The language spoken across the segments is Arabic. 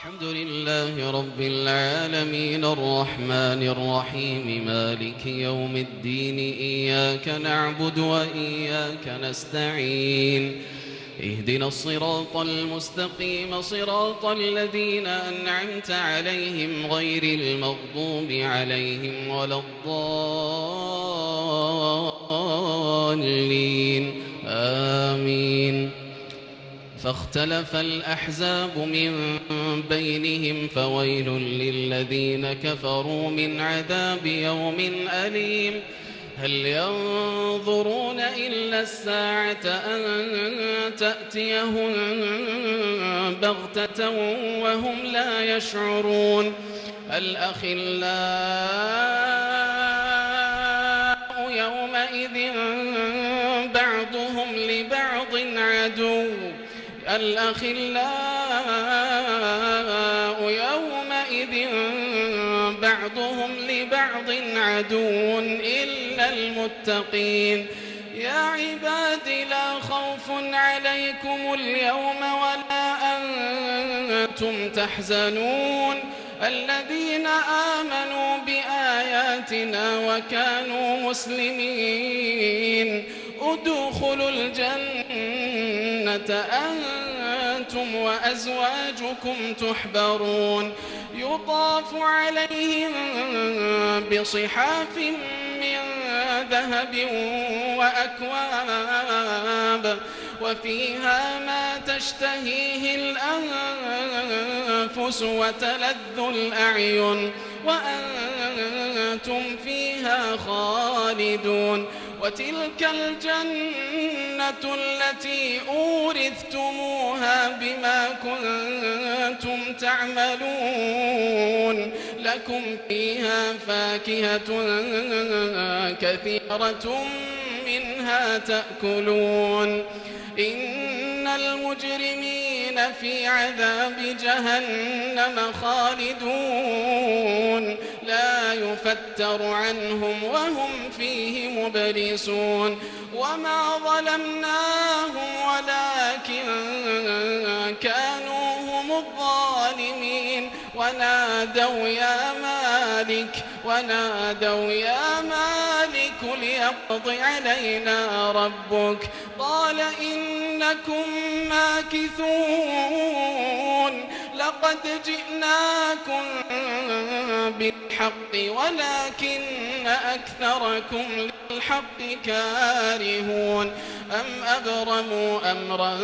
الحمد لله رب العالمين الرحمن الرحيم مالك يوم الدين إياك نعبد وإياك نستعين اهدنا الصراط المستقيم صراط الذين أنعمت عليهم غير المغضوب عليهم ولا الضالين آمين. فاختلف الأحزاب من بينهم فويل للذين كفروا من عذاب يوم أليم. هل ينظرون إلا الساعة أن تأتيهم بغتة وهم لا يشعرون. الأخلاء يومئذ بعضهم لبعض عدو الأخلاء يومئذ بعضهم لبعض عدو إلا المتقين. يا عباد لا خوف عليكم اليوم ولا أنتم تحزنون الذين آمنوا بآياتنا وكانوا مسلمين ادخلوا الجنة أنتم وأزواجكم تحبرون يطاف عليهم بصحاف من ذهب وأكواب وفيها ما تشتهيه الأنفس وتلذ الأعين وأنتم فيها خالدون. وتلك الجنة التي أورثتموها بما كنتم تعملون لكم فيها فاكهة كثيرة منها تأكلون. إن المجرمين في عذاب جهنم خالدون لا يفتر عنهم وهم فيه مبلسون. وما ظلمناهم ولكن كانوا هم الظالمين ونادوا يا مالك ليقض علينا ربك قال إنكم ماكثون. لقد جئناكم بالحق ولكن أكثركم للحق كارهون. أم أبرموا أمرا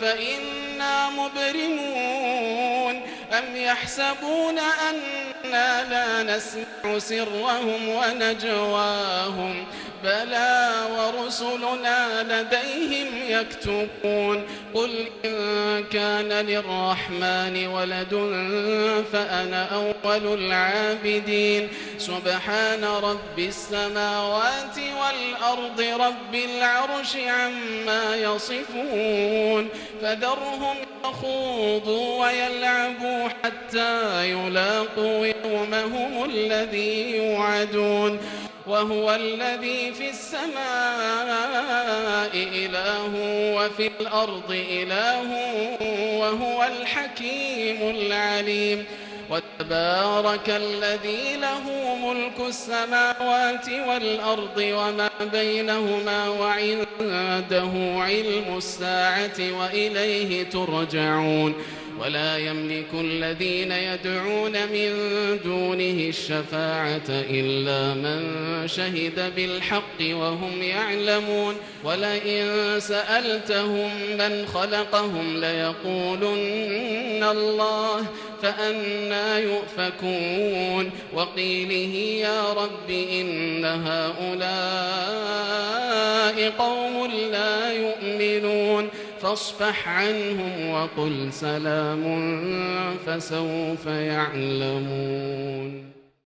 فإنا مبرمون أم يحسبون أنا لا نسمع سرهم ونجواهم بلى ورسلنا لديهم يكتبون. قل إن كان للرحمن ولد فأنا أول العابدين. سبحان رب السماوات والأرض رب العرش عما يصفون. فذرهم يخوضوا ويلعبوا حتى يلاقوا يومهم الذي يوعدون. وهو الذي في السماء إله وفي الأرض إله وهو الحكيم العليم. وتبارك الذي له ملك السماوات والأرض وما بينهما وعنده علم الساعة وإليه ترجعون. ولا يملك الذين يدعون من دونه الشفاعة إلا من شهد بالحق وهم يعلمون. ولئن سألتهم من خلقهم ليقولن الله فأنى يؤفكون. وقيله يا رب إن هؤلاء قوم لا يؤمنون فاصفح عنهم وقل سلام فسوف يعلمون.